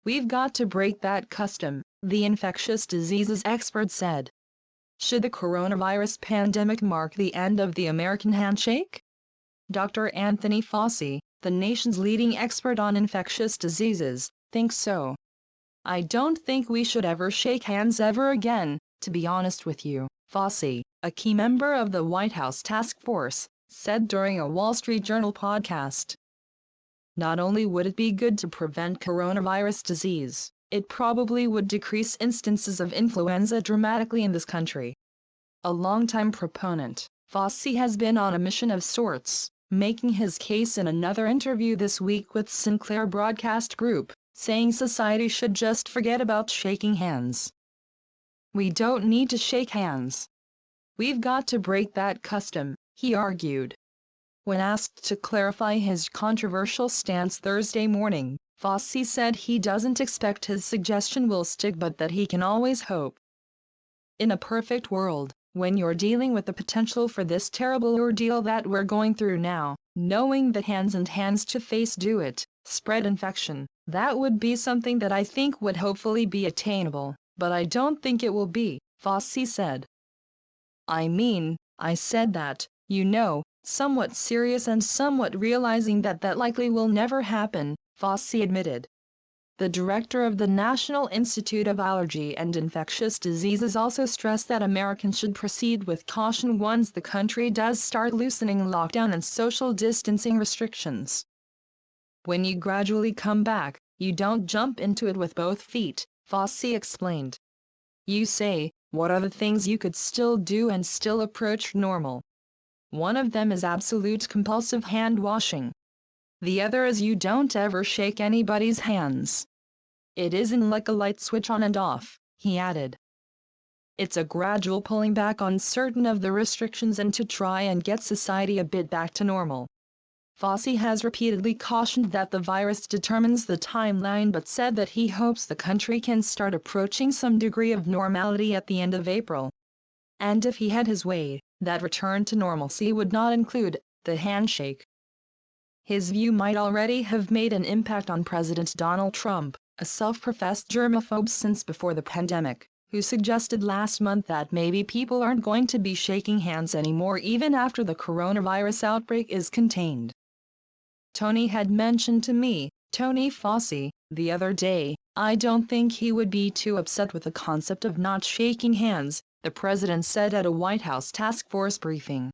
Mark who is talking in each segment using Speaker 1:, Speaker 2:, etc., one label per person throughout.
Speaker 1: We've got to break that custom, the infectious diseases expert said. Should the coronavirus pandemic mark the end of the American handshake? Dr. Anthony Fauci, the nation's leading expert on infectious diseases, thinks so. I don't think we should ever shake hands ever again, to be honest with you, Fauci, a key member of the White House task force, said during a Wall Street Journal podcast. Not only would it be good to prevent coronavirus disease, it probably would decrease instances of influenza dramatically in this country. A longtime proponent, Fauci has been on a mission of sorts, making his case in another interview this week with Sinclair Broadcast Group, saying society should just forget about shaking hands. We don't need to shake hands. We've got to break that custom, he argued. When asked to clarify his controversial stance Thursday morning, Fauci said he doesn't expect his suggestion will stick but that he can always hope. In a perfect world, when you're dealing with the potential for this terrible ordeal that we're going through now, knowing that hands and hands-to-face do it, spread infection, that would be something that I think would hopefully be attainable, but I don't think it will be, Fauci said. I said that, somewhat serious and somewhat realizing that likely will never happen, Fauci admitted. The director of the National Institute of Allergy and Infectious Diseases also stressed that Americans should proceed with caution once the country does start loosening lockdown and social distancing restrictions. When you gradually come back, you don't jump into it with both feet, Fauci explained. You say, what are the things you could still do and still approach normal? One of them is absolute compulsive hand washing. The other is you don't ever shake anybody's hands. It isn't like a light switch on and off, he added. It's a gradual pulling back on certain of the restrictions and to try and get society a bit back to normal. Fauci has repeatedly cautioned that the virus determines the timeline but said that he hopes the country can start approaching some degree of normality at the end of April. And if he had his way, that return to normalcy would not include the handshake. His view might already have made an impact on President Donald Trump, a self-professed germaphobe since before the pandemic, who suggested last month that maybe people aren't going to be shaking hands anymore even after the coronavirus outbreak is contained. Tony had mentioned to me, Tony Fauci, the other day, I don't think he would be too upset with the concept of not shaking hands, the president said at a White House task force briefing.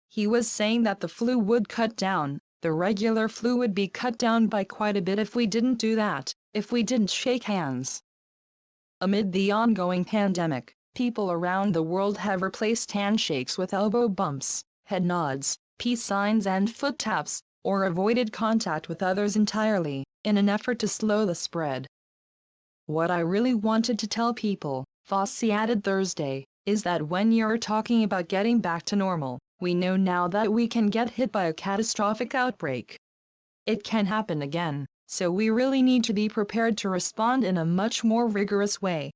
Speaker 1: He was saying that the flu would cut down. The regular flu would be cut down by quite a bit if we didn't do that, if we didn't shake hands. Amid the ongoing pandemic, people around the world have replaced handshakes with elbow bumps, head nods, peace signs and foot taps, or avoided contact with others entirely, in an effort to slow the spread. What I really wanted to tell people, Fauci added Thursday, is that when you're talking about getting back to normal, we know now that we can get hit by a catastrophic outbreak. It can happen again, so we really need to be prepared to respond in a much more rigorous way,